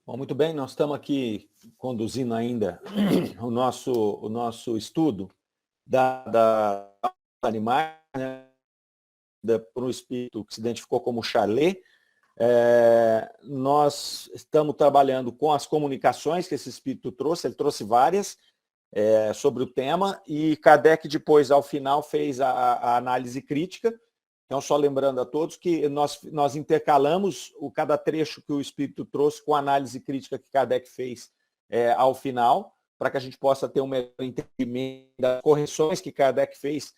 Bom, muito bem, nós estamos aqui conduzindo ainda o nosso estudo da animais, né, por um espírito que se identificou como Charlet. Nós estamos trabalhando com as comunicações que esse espírito trouxe, ele trouxe várias sobre o tema, e Kardec depois, ao final, fez a análise crítica. Então, só lembrando a todos que nós intercalamos cada trecho que o Espírito trouxe com a análise crítica que Kardec fez ao final, para que a gente possa ter um melhor entendimento das correções que Kardec fez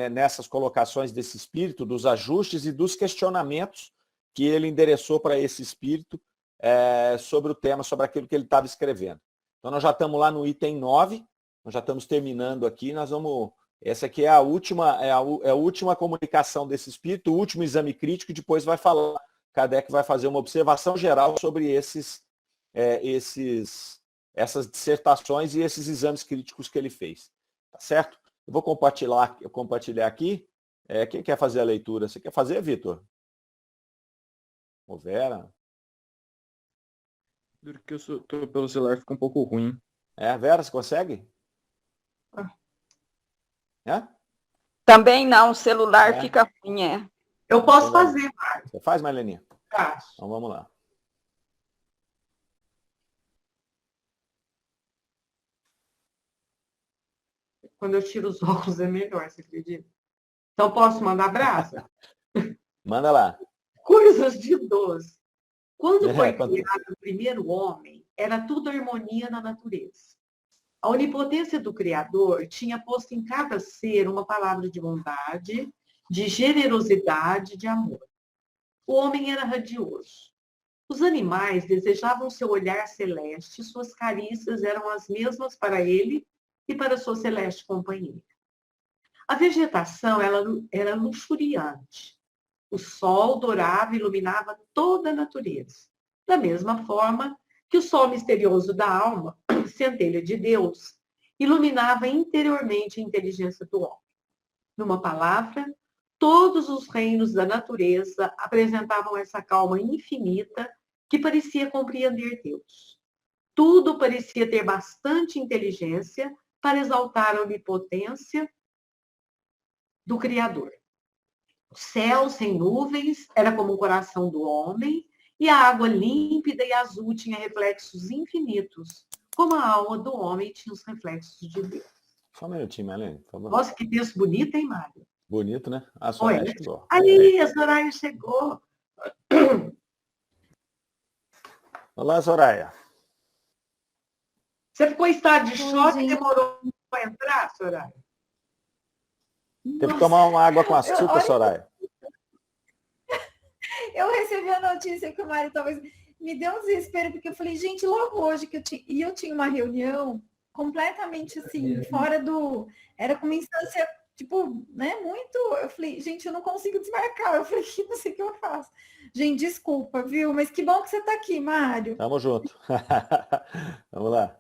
nessas colocações desse Espírito, dos ajustes e dos questionamentos que ele endereçou para esse Espírito sobre o tema, sobre aquilo que ele estava escrevendo. Então, nós já estamos lá no item 9, nós já estamos terminando aqui, nós vamos... Essa aqui é a última comunicação desse espírito, o último exame crítico, e depois vai falar, Kardec vai fazer uma observação geral sobre essas dissertações e esses exames críticos que ele fez. Tá certo? Eu vou compartilhar aqui. Quem quer fazer a leitura? Você quer fazer, Vitor? Ou Vera? Porque eu estou pelo celular, fica um pouco ruim. Vera, você consegue? Também não, o celular fica ruim, Eu posso fazer, Mário. Você faz, Marleninha? Faço. Então vamos lá. Quando eu tiro os óculos é melhor, você acredita? Então posso mandar brasa? Manda lá. Coisas de idoso. Quando foi criado o primeiro homem, era tudo harmonia na natureza. A onipotência do Criador tinha posto em cada ser uma palavra de bondade, de generosidade, de amor. O homem era radioso. Os animais desejavam seu olhar celeste, suas carícias eram as mesmas para ele e para sua celeste companheira. A vegetação era luxuriante. O sol dourava e iluminava toda a natureza. Da mesma forma que o sol misterioso da alma, centelha de Deus, iluminava interiormente a inteligência do homem. Numa palavra, todos os reinos da natureza apresentavam essa calma infinita que parecia compreender Deus. Tudo parecia ter bastante inteligência para exaltar a onipotência do Criador. O céu sem nuvens era como o coração do homem, e a água límpida e azul tinha reflexos infinitos, como a alma do homem tinha os reflexos de Deus. Só um minutinho, Marlene, por favor. Nossa, que texto bonito, hein, Mário? Bonito, né? A Soraya chegou. Aí, a Soraya chegou. Olá, Soraya. Você ficou em estado de choque e demorou para entrar, Soraya? Teve que tomar uma água com açúcar, Soraya. Eu recebi a notícia que o Mário talvez me deu um desespero, porque eu falei, gente, logo hoje eu tinha uma reunião completamente assim, fora do... Era com uma instância, tipo, né, muito... Eu falei, gente, eu não consigo desmarcar. Eu falei, não sei o que eu faço. Gente, desculpa, viu? Mas que bom que você está aqui, Mário. Tamo junto. Vamos lá.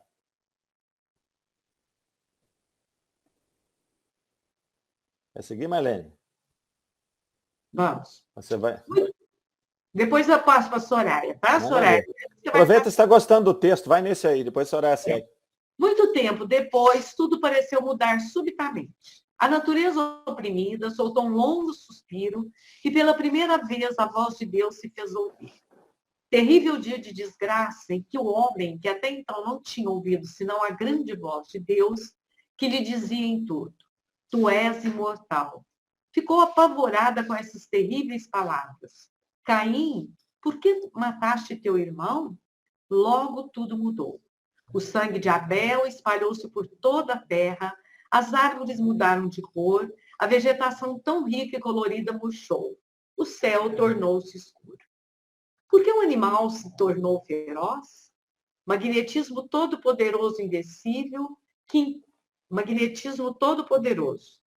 Vai seguir, Marlene? Vamos. Você vai... Depois eu passo para a Soraya, tá, Soraya? Aproveita se está gostando do texto, vai nesse aí, depois a Soraya segue. Muito tempo depois, tudo pareceu mudar subitamente. A natureza oprimida soltou um longo suspiro e, pela primeira vez, a voz de Deus se fez ouvir. Terrível dia de desgraça em que o homem, que até então não tinha ouvido senão a grande voz de Deus, que lhe dizia em tudo: tu és imortal. Ficou apavorada com essas terríveis palavras. Caim, por que mataste teu irmão? Logo tudo mudou. O sangue de Abel espalhou-se por toda a terra, as árvores mudaram de cor, a vegetação tão rica e colorida murchou. O céu tornou-se escuro. Por que o animal se tornou feroz? Magnetismo todo-poderoso, invencível,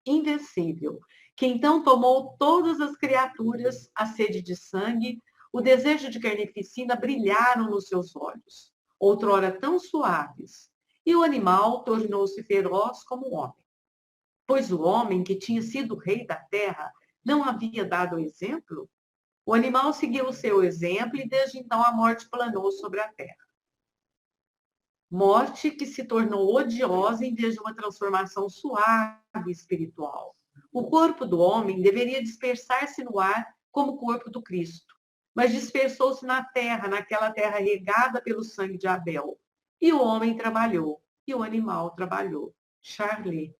invencível, que então tomou todas as criaturas, a sede de sangue, o desejo de carnificina brilharam nos seus olhos, outrora tão suaves, e o animal tornou-se feroz como o homem. Pois o homem, que tinha sido rei da terra, não havia dado exemplo? O animal seguiu o seu exemplo e desde então a morte planou sobre a terra. Morte que se tornou odiosa em vez de uma transformação suave e espiritual. O corpo do homem deveria dispersar-se no ar como o corpo do Cristo, mas dispersou-se na terra, naquela terra regada pelo sangue de Abel. E o homem trabalhou, e o animal trabalhou. Charlie.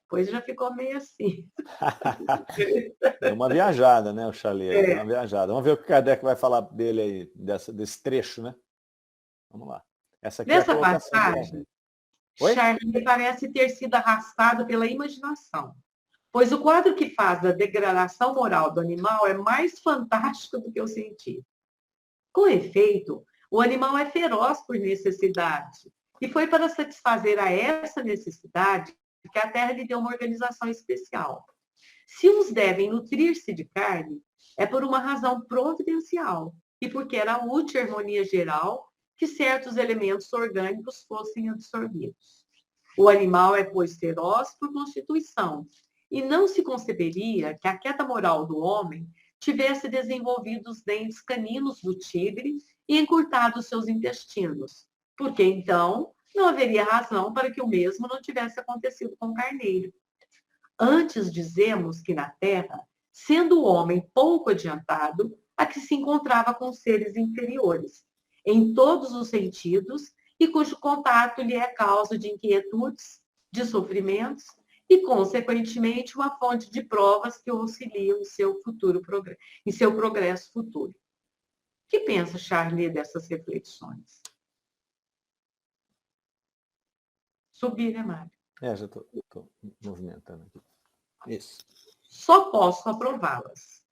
Pois já ficou meio assim. É uma viajada, né, o Charlie? É uma viajada. Vamos ver o que o Kardec vai falar dele aí, desse trecho, né? Vamos lá. Essa aqui Nessa é a passagem, Charlie parece ter sido arrastado pela imaginação, pois o quadro que faz da degradação moral do animal é mais fantástico do que o científico. Com efeito, o animal é feroz por necessidade, e foi para satisfazer a essa necessidade que a terra lhe deu uma organização especial. Se uns devem nutrir-se de carne, é por uma razão providencial, e porque era útil a harmonia geral que certos elementos orgânicos fossem absorvidos. O animal é, pois, feroz por constituição, e não se conceberia que a queda moral do homem tivesse desenvolvido os dentes caninos do tigre e encurtado seus intestinos, porque então não haveria razão para que o mesmo não tivesse acontecido com o carneiro. Antes dizemos que na terra, sendo o homem pouco adiantado, a que se encontrava com seres inferiores, em todos os sentidos, e cujo contato lhe é causa de inquietudes, de sofrimentos, e, consequentemente, uma fonte de provas que o auxiliam em seu progresso futuro. O que pensa Charlie dessas reflexões? Subir, né, Mário? Já estou movimentando aqui. Isso. Só posso aprová-las.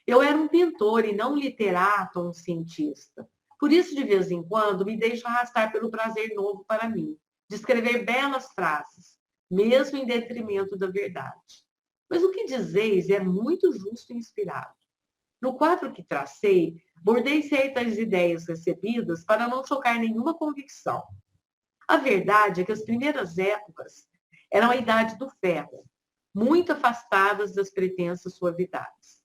Eu era um pintor e não um literato ou um cientista. Por isso, de vez em quando, me deixo arrastar pelo prazer novo para mim, de escrever belas frases, mesmo em detrimento da verdade. Mas o que dizeis é muito justo e inspirado. No quadro que tracei, bordei certas ideias recebidas para não chocar nenhuma convicção. A verdade é que as primeiras épocas eram a idade do ferro, muito afastadas das pretensas suavidades.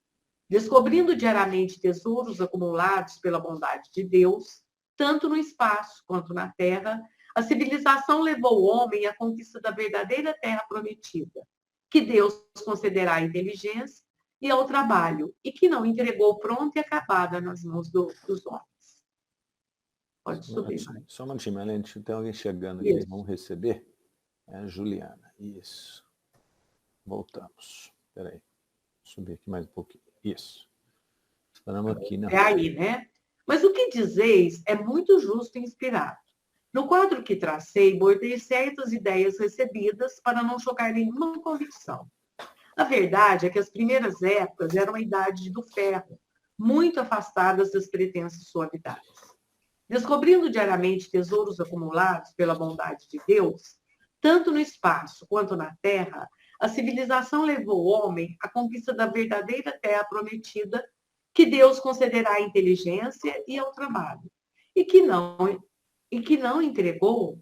Descobrindo diariamente tesouros acumulados pela bondade de Deus, tanto no espaço quanto na terra, a civilização levou o homem à conquista da verdadeira terra prometida, que Deus concederá à inteligência e ao trabalho, e que não entregou pronta e acabada nas mãos dos homens. Pode subir. Só um minutinho, Marlene, tem alguém chegando aqui, isso. Vamos receber. É a Juliana, isso. Voltamos. Espera aí. Subir aqui mais um pouquinho. Isso. Esperamos aqui, né? É aí, né? Mas o que dizeis é muito justo e inspirado. No quadro que tracei, bordei certas ideias recebidas para não chocar nenhuma convicção. A verdade é que as primeiras épocas eram a idade do ferro, muito afastadas das pretensas suavidades. Descobrindo diariamente tesouros acumulados pela bondade de Deus, tanto no espaço quanto na terra, a civilização levou o homem à conquista da verdadeira terra prometida, que Deus concederá à inteligência e ao trabalho, e que não entregou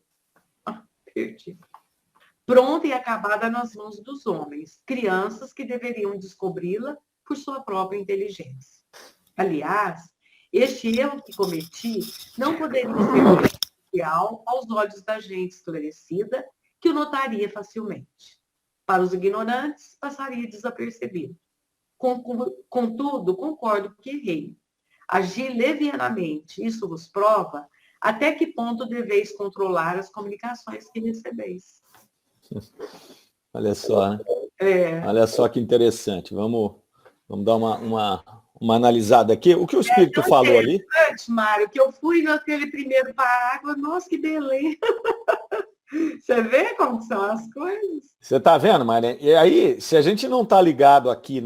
pronta e acabada nas mãos dos homens, crianças que deveriam descobri-la por sua própria inteligência. Aliás, este erro que cometi não poderia ser prejudicial aos olhos da gente esclarecida, que o notaria facilmente. Para os ignorantes, passaria desapercebido. Contudo, concordo que errei. Agi levianamente, isso vos prova até que ponto deveis controlar as comunicações que recebeis. Olha só, né? Olha só que interessante. Vamos dar uma analisada aqui. O que o Espírito falou ali? Mário, que eu fui naquele primeiro parágrafo, nossa, que beleza! Você vê como são as coisas? Você está vendo, Maria? E aí, se a gente não está ligado aqui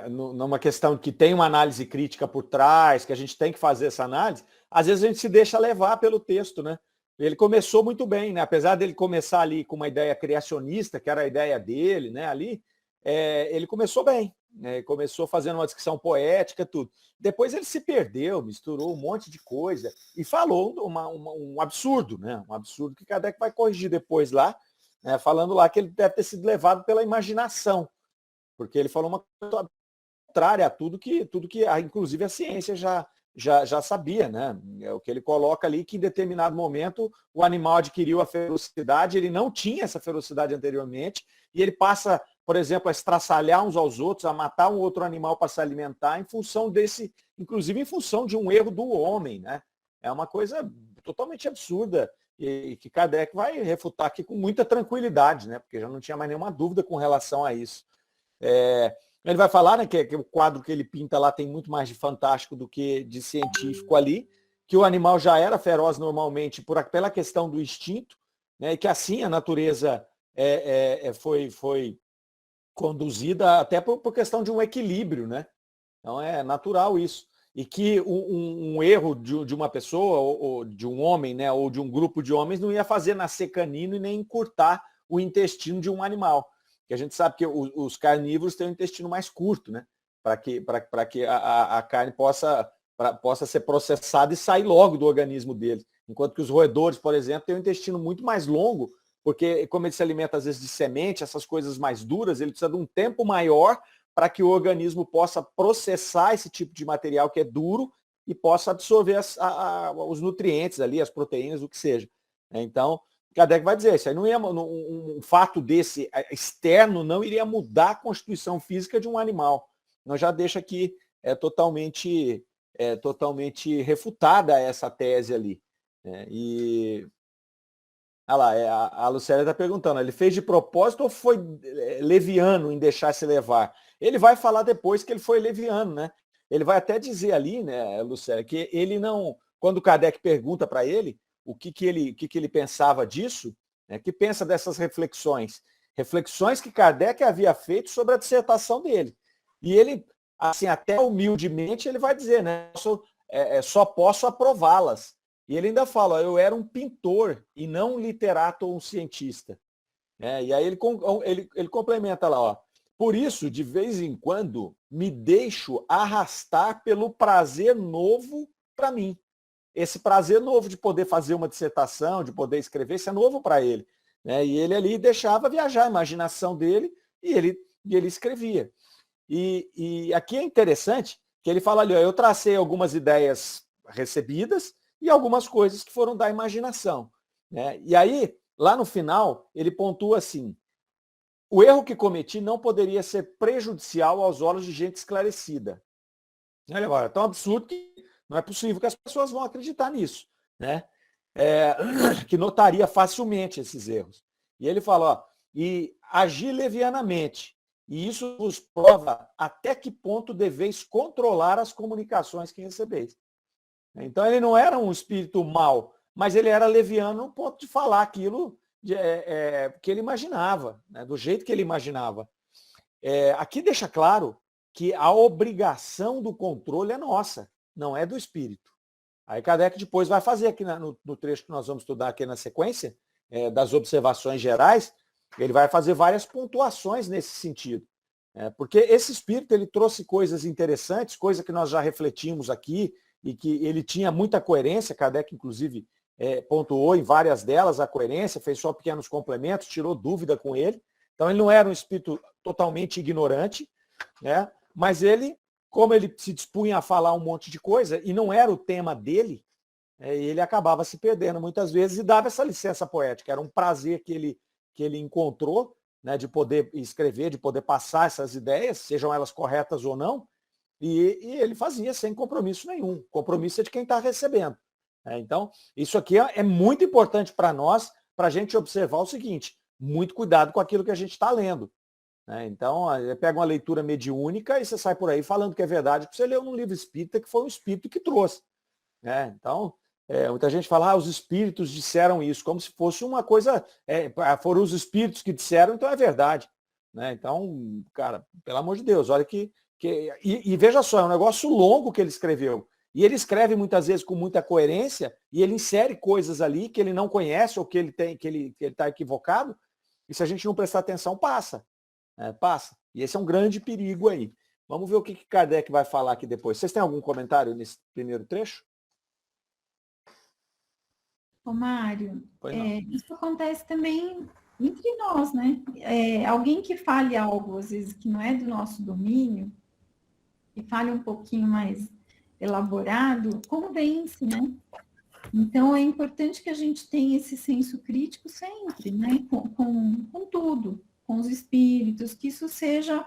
numa questão que tem uma análise crítica por trás, que a gente tem que fazer essa análise, às vezes a gente se deixa levar pelo texto, né? Ele começou muito bem, né? Apesar dele começar ali com uma ideia criacionista, que era a ideia dele, né? Ali, ele começou bem, né? Começou fazendo uma descrição poética, tudo. Depois ele se perdeu, misturou um monte de coisa e falou um absurdo, né? Um absurdo que Kardec vai corrigir depois lá, né? Falando lá que ele deve ter sido levado pela imaginação, porque ele falou uma coisa contrária a tudo que inclusive a ciência já sabia, né? É o que ele coloca ali, que em determinado momento o animal adquiriu a ferocidade, ele não tinha essa ferocidade anteriormente, e ele passa, por exemplo, a estraçalhar uns aos outros, a matar um outro animal para se alimentar, em função desse, inclusive em função de um erro do homem, né? É uma coisa totalmente absurda, e que Kardec vai refutar aqui com muita tranquilidade, né? Porque já não tinha mais nenhuma dúvida com relação a isso. Ele vai falar, né, que o quadro que ele pinta lá tem muito mais de fantástico do que de científico ali, que o animal já era feroz normalmente pela questão do instinto, né, e que assim a natureza foi conduzida até por questão de um equilíbrio, né? Então é natural isso. E que um erro de uma pessoa, ou de um homem, né, ou de um grupo de homens, não ia fazer nascer canino e nem encurtar o intestino de um animal. Que a gente sabe que os carnívoros têm um intestino mais curto, né? Para que a carne possa ser processada e sair logo do organismo deles. Enquanto que os roedores, por exemplo, têm um intestino muito mais longo, porque como ele se alimenta às vezes de semente, essas coisas mais duras, ele precisa de um tempo maior para que o organismo possa processar esse tipo de material que é duro e possa absorver os nutrientes ali, as proteínas, o que seja. Então, Kardec vai dizer, isso aí não ia, um fato desse externo não iria mudar a constituição física de um animal. Nós já deixa aqui totalmente refutada essa tese ali. E olha lá, a Lucélia está perguntando, ele fez de propósito ou foi leviano em deixar se levar? Ele vai falar depois que ele foi leviano, né? Ele vai até dizer ali, né, Lucélia, que ele não, quando Kardec pergunta para ele o que ele pensava disso, né, que pensa dessas reflexões que Kardec havia feito sobre a dissertação dele. E ele, assim, até humildemente, ele vai dizer, né, só posso aprová-las. E ele ainda fala, eu era um pintor e não um literato ou um cientista. E aí ele complementa lá, ó, por isso, de vez em quando, me deixo arrastar pelo prazer novo para mim. Esse prazer novo de poder fazer uma dissertação, de poder escrever, isso é novo para ele. Né? E ele ali deixava viajar a imaginação dele e ele escrevia. E aqui é interessante que ele fala ali, ó, eu tracei algumas ideias recebidas e algumas coisas que foram da imaginação. Né? E aí, lá no final, ele pontua assim, o erro que cometi não poderia ser prejudicial aos olhos de gente esclarecida. Olha agora, é tão absurdo que não é possível que as pessoas vão acreditar nisso, né? Que notaria facilmente esses erros. E ele fala, ó, e agir levianamente, e isso vos prova até que ponto deveis controlar as comunicações que recebeis. Então ele não era um espírito mau, mas ele era leviano no ponto de falar aquilo que ele imaginava, né? Do jeito que ele imaginava. Aqui deixa claro que a obrigação do controle é nossa, não é do espírito. Aí Kardec depois vai fazer aqui no trecho que nós vamos estudar aqui na sequência, das observações gerais, ele vai fazer várias pontuações nesse sentido. Porque esse espírito ele trouxe coisas interessantes, coisa que nós já refletimos aqui, e que ele tinha muita coerência, Kardec inclusive pontuou em várias delas a coerência, fez só pequenos complementos, tirou dúvida com ele. Então ele não era um espírito totalmente ignorante, né? Mas ele, como ele se dispunha a falar um monte de coisa, e não era o tema dele, ele acabava se perdendo muitas vezes e dava essa licença poética. Era um prazer que ele encontrou, né, de poder escrever, de poder passar essas ideias, sejam elas corretas ou não, e ele fazia sem compromisso nenhum. Compromisso é de quem está recebendo. Então, isso aqui é muito importante para nós, para a gente observar o seguinte, muito cuidado com aquilo que a gente está lendo. Então, pega uma leitura mediúnica e você sai por aí falando que é verdade, porque você leu num livro espírita que foi um espírito que trouxe. Então, muita gente fala, os espíritos disseram isso, como se fosse uma coisa, foram os espíritos que disseram, então é verdade. Então, cara, pelo amor de Deus, olha e veja só, é um negócio longo que ele escreveu. E ele escreve muitas vezes com muita coerência, e ele insere coisas ali que ele não conhece, ou que ele está equivocado, e se a gente não prestar atenção, passa. Passa. E esse é um grande perigo aí. Vamos ver o que Kardec vai falar aqui depois. Vocês têm algum comentário nesse primeiro trecho? Ô, Mário, isso acontece também entre nós, né? Alguém que fale algo, às vezes, que não é do nosso domínio, e fale um pouquinho mais elaborado, convence, né? Então, é importante que a gente tenha esse senso crítico sempre, né? Com tudo, com os espíritos, que isso seja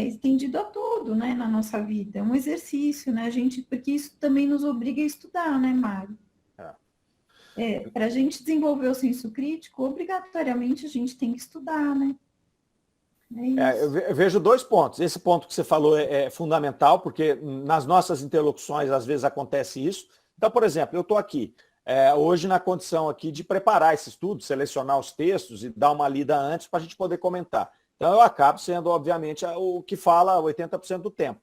estendido a tudo, né? Na nossa vida. É um exercício, né? Porque isso também nos obriga a estudar, né, Mário? Para a gente desenvolver o senso crítico, obrigatoriamente a gente tem que estudar, né? Eu vejo 2 pontos. Esse ponto que você falou é fundamental, porque nas nossas interlocuções, às vezes, acontece isso. Então, por exemplo, eu estou aqui, hoje na condição aqui de preparar esse estudo, selecionar os textos e dar uma lida antes para a gente poder comentar. Então, eu acabo sendo, obviamente, o que fala 80% do tempo.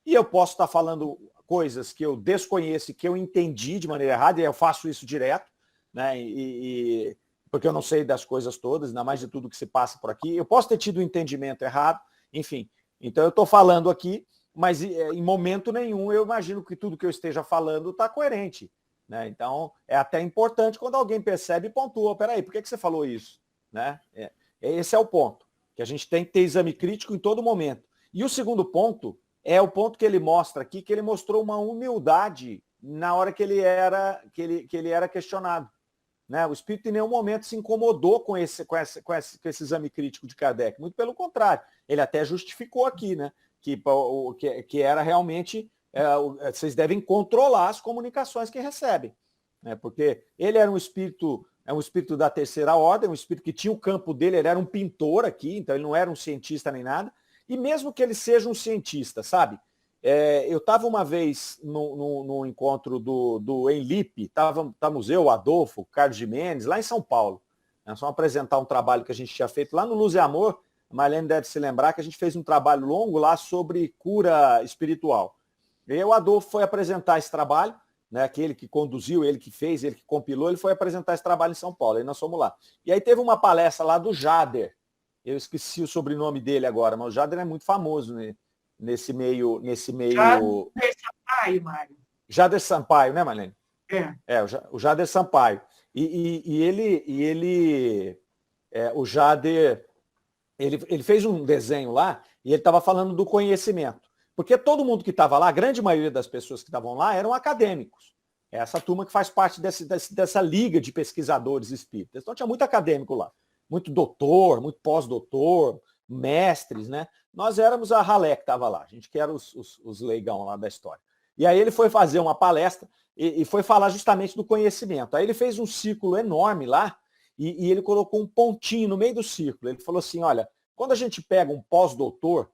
E eu posso estar falando coisas que eu desconheço e que eu entendi de maneira errada, e eu faço isso direto, né? Porque eu não sei das coisas todas, ainda mais de tudo que se passa por aqui. Eu posso ter tido um entendimento errado, enfim. Então, eu estou falando aqui, mas em momento nenhum eu imagino que tudo que eu esteja falando está coerente, né? Então, é até importante quando alguém percebe e pontua. Peraí, por que você falou isso? Né? Esse é o ponto, que a gente tem que ter exame crítico em todo momento. E o segundo ponto é o ponto que ele mostra aqui, que ele mostrou uma humildade na hora que ele era questionado. Né? O espírito em nenhum momento se incomodou com esse exame crítico de Kardec. Muito pelo contrário, ele até justificou aqui, né? Que era realmente, vocês devem controlar as comunicações que recebem. Né? Porque ele era um espírito da terceira ordem, um espírito que tinha o campo dele, ele era um pintor aqui, então ele não era um cientista nem nada. E mesmo que ele seja um cientista, sabe? Eu estava uma vez no encontro do Enlipe, estávamos eu, o Adolfo, o Carlos Gimenez, lá em São Paulo. Nós vamos apresentar um trabalho que a gente tinha feito lá no Luz e Amor. A Marlene deve se lembrar que a gente fez um trabalho longo lá sobre cura espiritual. E o Adolfo foi apresentar esse trabalho, né, aquele que conduziu, ele que fez, ele que compilou, ele foi apresentar esse trabalho em São Paulo. Aí nós fomos lá. E aí teve uma palestra lá do Jader. Eu esqueci o sobrenome dele agora, mas o Jader é muito famoso, né? Nesse meio. Jader Sampaio, Mário. Jader Sampaio, né, Marlene? O Jader Sampaio. O Jader, ele fez um desenho lá e ele estava falando do conhecimento. Porque todo mundo que estava lá, a grande maioria das pessoas que estavam lá eram acadêmicos. Essa turma que faz parte dessa liga de pesquisadores espíritas. Então tinha muito acadêmico lá. Muito doutor, muito pós-doutor, mestres, né? Nós éramos a ralé que estava lá, a gente que era os leigão lá da história. E aí ele foi fazer uma palestra e foi falar justamente do conhecimento. Aí ele fez um círculo enorme lá e ele colocou um pontinho no meio do círculo. Ele falou assim, olha, quando a gente pega um pós-doutor,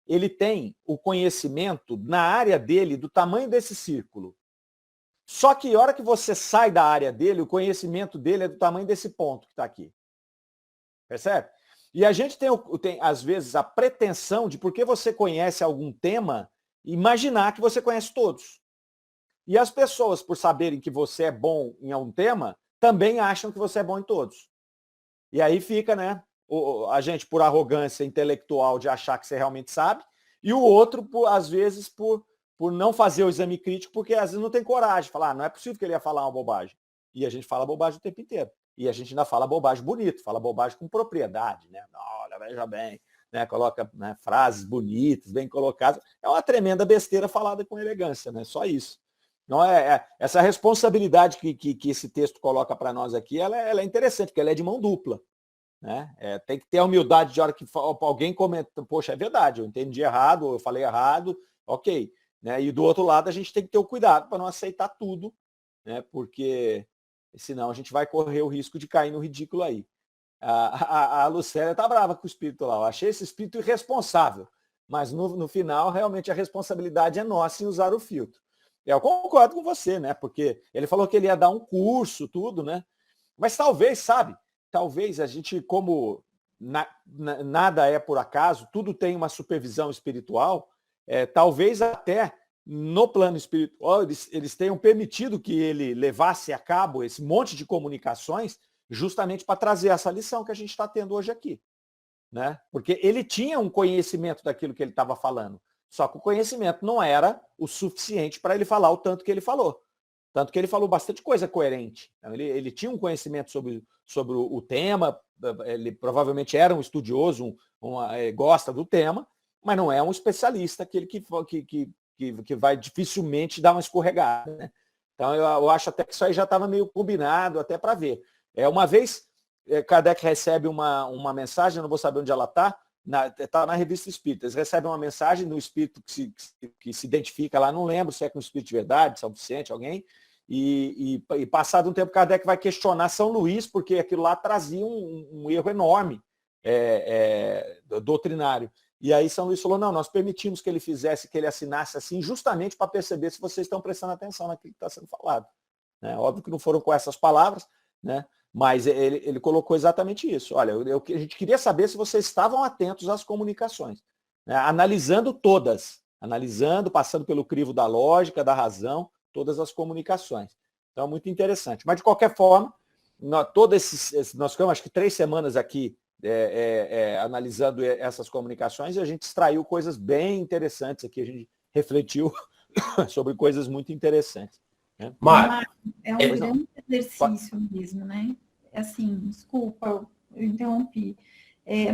ele tem o conhecimento na área dele do tamanho desse círculo. Só que a hora que você sai da área dele, o conhecimento dele é do tamanho desse ponto que está aqui. Percebe? E a gente tem, às vezes, a pretensão de, porque você conhece algum tema, imaginar que você conhece todos. E as pessoas, por saberem que você é bom em algum tema, também acham que você é bom em todos. E aí fica, né, a gente por arrogância intelectual de achar que você realmente sabe, e o outro, às vezes, por não fazer o exame crítico, porque às vezes não tem coragem de falar, não é possível que ele ia falar uma bobagem. E a gente fala bobagem o tempo inteiro. E a gente ainda fala bobagem bonito, fala bobagem com propriedade, né? Olha, veja bem, né? Coloca, né, frases bonitas, bem colocadas. É uma tremenda besteira falada com elegância, né? Só isso. Não essa responsabilidade que esse texto coloca para nós aqui, ela é interessante, porque ela é de mão dupla. Né? Tem que ter a humildade de hora que alguém comenta, poxa, é verdade, eu entendi errado, eu falei errado, ok. Né? E do outro lado, a gente tem que ter o cuidado para não aceitar tudo, né? Porque senão a gente vai correr o risco de cair no ridículo aí. A Lucélia tá brava com o espírito lá. Eu achei esse espírito irresponsável. Mas no final, realmente, a responsabilidade é nossa em usar o filtro. Eu concordo com você, né? Porque ele falou que ele ia dar um curso, tudo, né? Mas talvez, sabe? Talvez a gente, como nada é por acaso, tudo tem uma supervisão espiritual, talvez até no plano espiritual, eles tenham permitido que ele levasse a cabo esse monte de comunicações justamente para trazer essa lição que a gente está tendo hoje aqui. Né? Porque ele tinha um conhecimento daquilo que ele estava falando, só que o conhecimento não era o suficiente para ele falar o tanto que ele falou. Tanto que ele falou bastante coisa coerente. Então, ele tinha um conhecimento sobre o tema, ele provavelmente era um estudioso, gosta do tema, mas não é um especialista, aquele que vai dificilmente dar uma escorregada, né? Então, eu acho até que isso aí já estava meio combinado, até para ver. Uma vez, Kardec recebe uma mensagem, eu não vou saber onde ela está na Revista Espírita. Eles recebem uma mensagem do espírito que se identifica lá, não lembro se é com o espírito de verdade, São Vicente, alguém, e passado um tempo, Kardec vai questionar São Luís, porque aquilo lá trazia um erro enorme doutrinário. E aí São Luís falou, não, nós permitimos que ele assinasse assim, justamente para perceber se vocês estão prestando atenção naquilo que está sendo falado. Né? Óbvio que não foram com essas palavras, né? Mas ele colocou exatamente isso. Olha, a gente queria saber se vocês estavam atentos às comunicações, né? Analisando todas, passando pelo crivo da lógica, da razão, todas as comunicações. Então, muito interessante. Mas, de qualquer forma, nós ficamos, acho que 3 semanas aqui analisando essas comunicações e a gente extraiu coisas bem interessantes aqui, a gente refletiu sobre coisas muito interessantes. Né? Mário, é um grande exercício mesmo, né? Assim, desculpa, eu interrompi.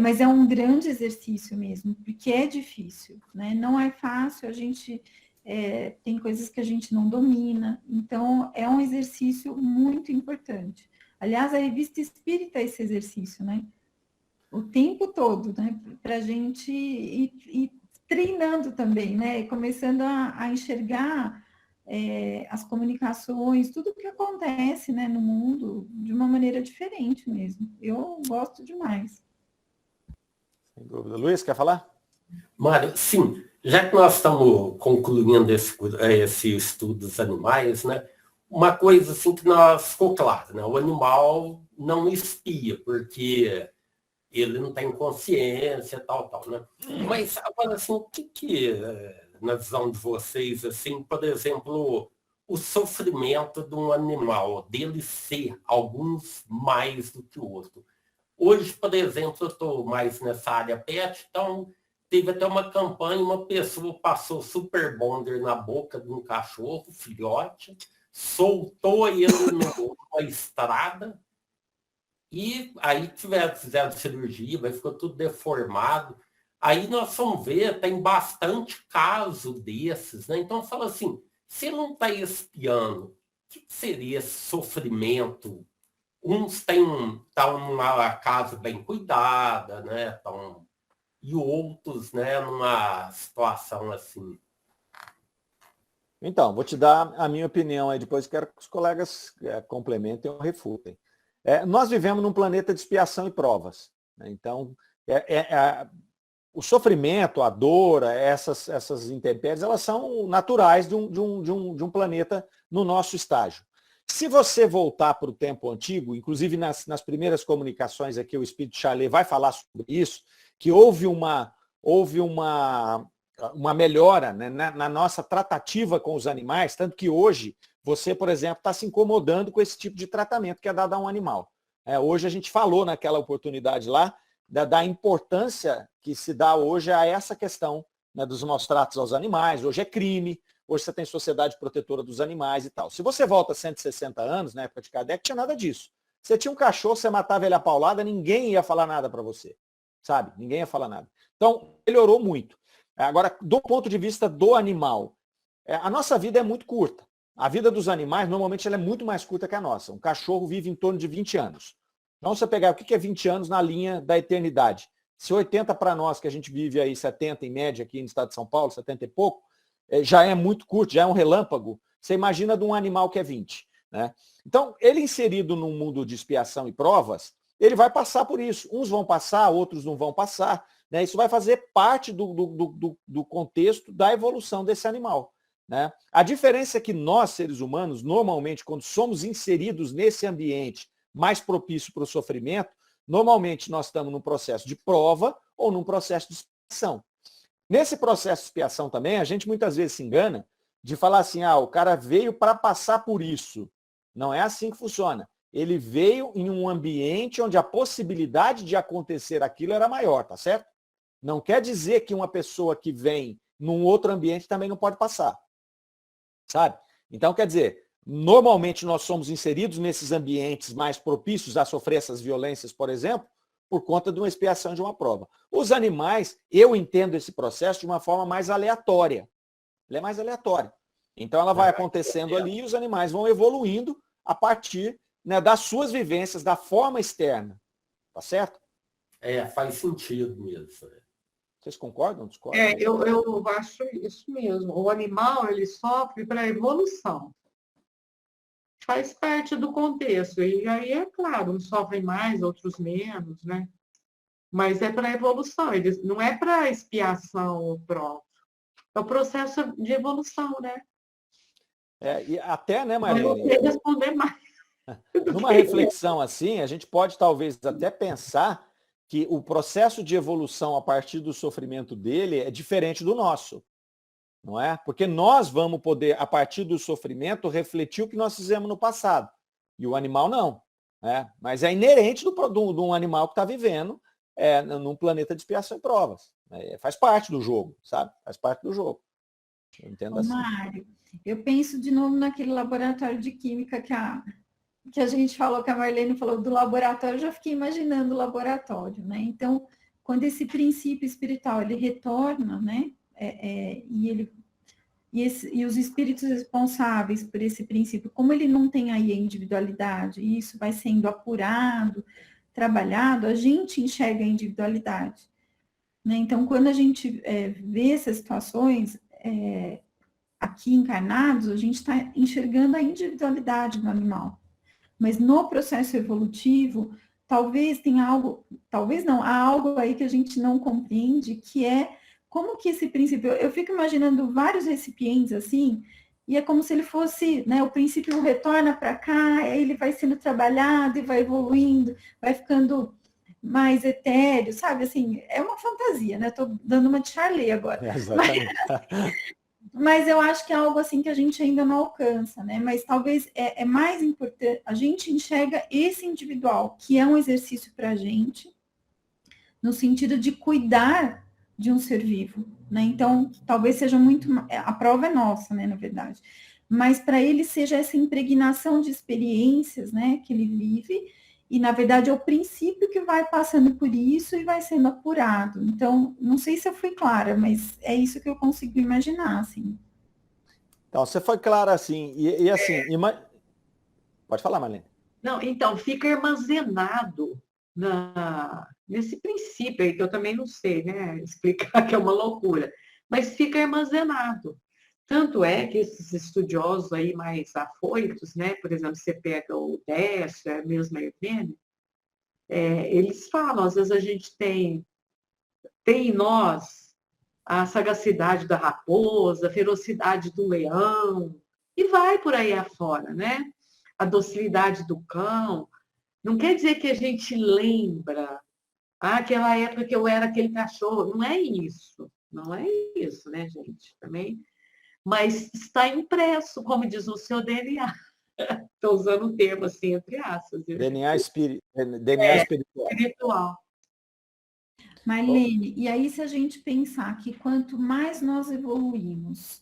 Mas é um grande exercício mesmo, porque é difícil, né? Não é fácil, a gente tem coisas que a gente não domina, então é um exercício muito importante. Aliás, a Revista Espírita é esse exercício, né? O tempo todo, né? Para a gente ir treinando também, né? Começando a enxergar as comunicações, tudo o que acontece, né, no mundo de uma maneira diferente mesmo. Eu gosto demais. Sem dúvida. Luiz, quer falar? Mário, sim. Já que nós estamos concluindo esse estudo dos animais, né? Uma coisa assim que ficou claro, né? O animal não espia, porque ele não tem consciência, tal, né? Mas agora, assim, o que na visão de vocês, assim, por exemplo, o sofrimento de um animal, dele ser alguns mais do que o outro. Hoje, por exemplo, eu estou mais nessa área pet, então teve até uma campanha, uma pessoa passou super bonder na boca de um cachorro, filhote, soltou ele numa estrada, e aí fizeram cirurgia, mas ficou tudo deformado. Aí nós vamos ver, tem bastante caso desses, né? Então fala assim, se não está espiando, o que seria esse sofrimento? Uns estão numa casa bem cuidada, né? E outros, né, numa situação assim. Então, vou te dar a minha opinião aí, depois quero que os colegas complementem ou refutem. Nós vivemos num planeta de expiação e provas, né? Então, o sofrimento, a dor, essas intempéries, elas são naturais de um planeta no nosso estágio. Se você voltar para o tempo antigo, inclusive nas primeiras comunicações aqui, o Espírito Charlet vai falar sobre isso, que houve uma melhora, né, na nossa tratativa com os animais, tanto que hoje você, por exemplo, está se incomodando com esse tipo de tratamento que é dado a um animal. Hoje a gente falou naquela oportunidade lá da importância que se dá hoje a essa questão, né, dos maus tratos aos animais. Hoje é crime, hoje você tem sociedade protetora dos animais e tal. Se você volta 160 anos, na época de Kardec, tinha nada disso. Você tinha um cachorro, você matava ele a paulada, ninguém ia falar nada para você. Sabe? Ninguém ia falar nada. Então, melhorou muito. Agora, do ponto de vista do animal, a nossa vida é muito curta. A vida dos animais, normalmente, ela é muito mais curta que a nossa. Um cachorro vive em torno de 20 anos. Então, você pegar o que é 20 anos na linha da eternidade. Se 80 para nós, que a gente vive aí 70 em média aqui no estado de São Paulo, 70 e pouco, já é muito curto, já é um relâmpago. Você imagina de um animal que é 20. Né? Então, ele inserido num mundo de expiação e provas, ele vai passar por isso. Uns vão passar, outros não vão passar. Né? Isso vai fazer parte do contexto da evolução desse animal. Né? A diferença é que nós, seres humanos, normalmente, quando somos inseridos nesse ambiente mais propício para o sofrimento, normalmente nós estamos num processo de prova ou num processo de expiação. Nesse processo de expiação também, a gente muitas vezes se engana de falar assim, o cara veio para passar por isso. Não é assim que funciona. Ele veio em um ambiente onde a possibilidade de acontecer aquilo era maior, tá certo? Não quer dizer que uma pessoa que vem num outro ambiente também não pode passar. Sabe? Então, quer dizer, normalmente nós somos inseridos nesses ambientes mais propícios a sofrer essas violências, por exemplo, por conta de uma expiação de uma prova. Os animais, eu entendo esse processo de uma forma mais aleatória. Ele é mais aleatório. Então ela vai acontecendo ali e os animais vão evoluindo a partir, né, das suas vivências, da forma externa. Tá certo? Faz sentido mesmo. Vocês concordam? Discordam? Eu acho isso mesmo. O animal, ele sofre para a evolução. Faz parte do contexto. E aí, é claro, uns sofrem mais, outros menos, né? Mas é para a evolução. Eles, não é para expiação ou prova. É o processo de evolução, né? E até, né, Eu não Marilene? sei responder mais. Numa reflexão assim, a gente pode talvez até pensar que o processo de evolução a partir do sofrimento dele é diferente do nosso, não é? Porque nós vamos poder, a partir do sofrimento, refletir o que nós fizemos no passado. E o animal não. Né? Mas é inerente de um animal que está vivendo num planeta de expiação e provas. Faz parte do jogo, sabe? Faz parte do jogo. Eu entendo assim. Mário, eu penso de novo naquele laboratório de química que a gente falou, que a Marlene falou do laboratório, eu já fiquei imaginando o laboratório, né? Então, quando esse princípio espiritual, ele retorna, né? E os espíritos responsáveis por esse princípio, como ele não tem aí a individualidade, e isso vai sendo apurado, trabalhado, a gente enxerga a individualidade. Né? Então, quando a gente vê essas situações aqui encarnados, a gente está enxergando a individualidade do animal. Mas no processo evolutivo, talvez tenha algo, talvez não, há algo aí que a gente não compreende, que é como que esse princípio, eu fico imaginando vários recipientes assim, e é como se ele fosse, né, o princípio retorna para cá, aí ele vai sendo trabalhado e vai evoluindo, vai ficando mais etéreo, sabe? Assim, é uma fantasia, né? Estou dando uma de Charlie agora. Exatamente. Mas eu acho que é algo assim que a gente ainda não alcança, né? Mas talvez é mais importante, a gente enxerga esse individual, que é um exercício para a gente, no sentido de cuidar de um ser vivo, né? Então, talvez seja muito, a prova é nossa, né, na verdade. Mas para ele seja essa impregnação de experiências, né, que ele vive, e na verdade é o princípio que vai passando por isso e vai sendo apurado. Então, não sei se eu fui clara, mas é isso que eu consigo imaginar, assim. Então, você foi clara assim, e assim, pode falar, Marlene. Não, então, fica armazenado nesse princípio aí, que eu também não sei, né, explicar, que é uma loucura, mas fica armazenado. Tanto é que esses estudiosos aí mais afoitos, né, por exemplo, você pega o Décio, mesmo a Irvine, eles falam, às vezes a gente tem em nós a sagacidade da raposa, a ferocidade do leão, e vai por aí afora, né? A docilidade do cão. Não quer dizer que a gente lembra aquela época que eu era aquele cachorro. Não é isso. Não é isso, né, gente? Também. Mas está impresso, como diz o seu DNA. Estou usando o termo assim, entre aspas. DNA espiritual. Marlene, e aí se a gente pensar que quanto mais nós evoluímos,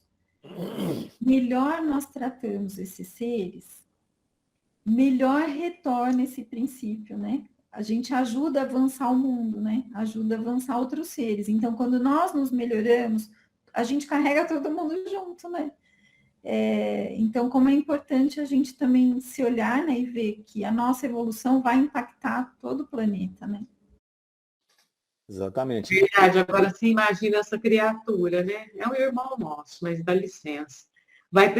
melhor nós tratamos esses seres, melhor retorna esse princípio, né? A gente ajuda a avançar o mundo, né? Ajuda a avançar outros seres. Então, quando nós nos melhoramos, a gente carrega todo mundo junto, né? Então, como é importante a gente também se olhar, né, e ver que a nossa evolução vai impactar todo o planeta, né? Exatamente. Verdade, agora se imagina essa criatura, né? É um irmão nosso, mas dá licença. Vai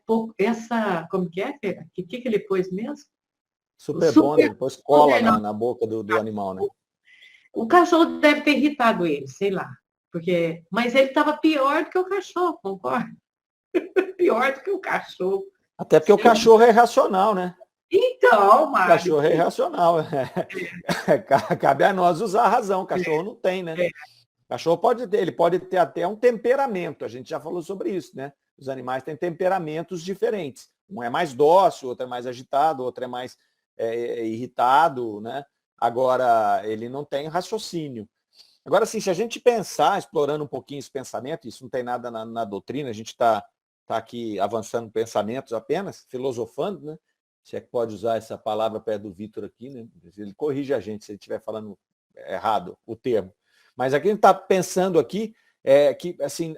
pôr essa, como que é, Fera? O que ele pôs mesmo? Super Bonder, depois cola na boca do animal, né? O cachorro deve ter irritado ele, sei lá. Mas ele estava pior do que o cachorro, concorda? Pior do que o cachorro. Até porque o cachorro é irracional, né? Então, Mário. O cachorro é irracional. Cabe a nós usar a razão. O cachorro não tem, né? O cachorro ele pode ter até um temperamento. A gente já falou sobre isso, né? Os animais têm temperamentos diferentes. Um é mais dócil, outro é mais agitado, outro é mais irritado, né? Agora, ele não tem raciocínio. Agora, assim, se a gente pensar, explorando um pouquinho esse pensamento, isso não tem nada na doutrina, a gente está aqui avançando pensamentos apenas, filosofando, né? se é que pode usar essa palavra perto do Vitor aqui, né? Ele corrige a gente se ele estiver falando errado o termo. Mas aqui a gente está pensando aqui que, assim,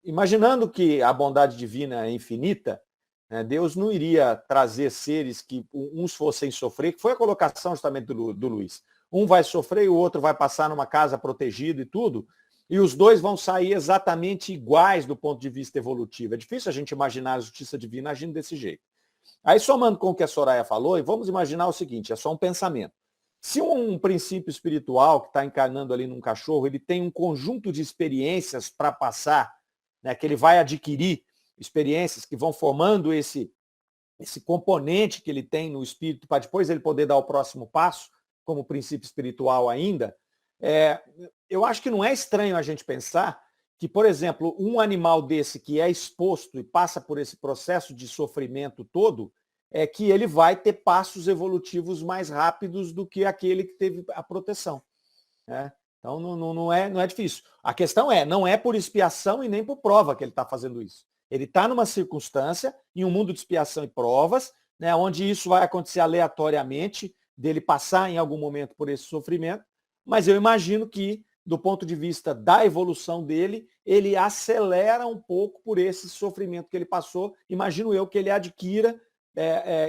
imaginando que a bondade divina é infinita, né, Deus não iria trazer seres que uns fossem sofrer, que foi a colocação justamente do Luiz. Um vai sofrer e o outro vai passar numa casa protegida e tudo, e os dois vão sair exatamente iguais do ponto de vista evolutivo. É difícil a gente imaginar a justiça divina agindo desse jeito. Aí, somando com o que a Soraya falou, e vamos imaginar o seguinte, é só um pensamento. Se um princípio espiritual que está encarnando ali num cachorro, ele tem um conjunto de experiências para passar, né, que ele vai adquirir, experiências que vão formando esse componente que ele tem no espírito, para depois ele poder dar o próximo passo, como princípio espiritual ainda, eu acho que não é estranho a gente pensar que, por exemplo, um animal desse que é exposto e passa por esse processo de sofrimento todo, que ele vai ter passos evolutivos mais rápidos do que aquele que teve a proteção. Né? Então, não é difícil. A questão não é por expiação e nem por prova que ele está fazendo isso. Ele está numa circunstância, em um mundo de expiação e provas, né, onde isso vai acontecer aleatoriamente, dele passar em algum momento por esse sofrimento, mas eu imagino que, do ponto de vista da evolução dele, ele acelera um pouco por esse sofrimento que ele passou. Imagino eu que ele adquira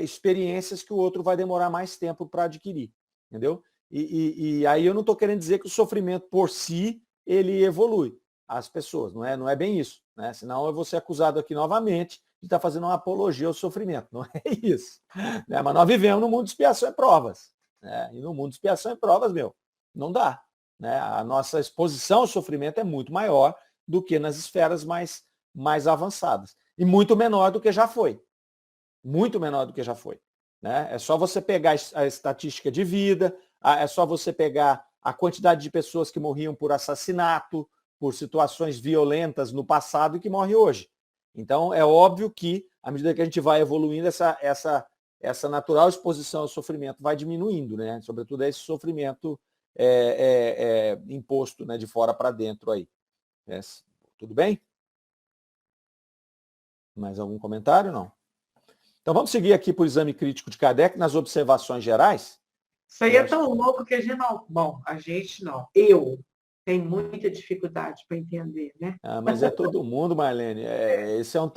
experiências que o outro vai demorar mais tempo para adquirir, entendeu? E aí eu não estou querendo dizer que o sofrimento por si, ele evolui as pessoas, não é bem isso, né? Senão eu vou ser acusado aqui novamente de estar fazendo uma apologia ao sofrimento, não é isso. Né? Mas nós vivemos no mundo de expiação e provas, né? E no mundo de expiação e provas, não dá. Né? A nossa exposição ao sofrimento é muito maior do que nas esferas mais avançadas. E muito menor do que já foi. Muito menor do que já foi. Né? É só você pegar a estatística de vida, é só você pegar a quantidade de pessoas que morriam por assassinato, por situações violentas no passado e que morrem hoje. Então, é óbvio que, à medida que a gente vai evoluindo, essa natural exposição ao sofrimento vai diminuindo, né? Sobretudo esse sofrimento imposto, né, de fora para dentro aí. Tudo bem? Mais algum comentário? Não? Então vamos seguir aqui para o exame crítico de Kardec nas observações gerais. Isso aí é tão louco que a gente não... Bom, a gente não. Eu tenho muita dificuldade para entender, né? Mas é todo mundo, Marlene. Esse é um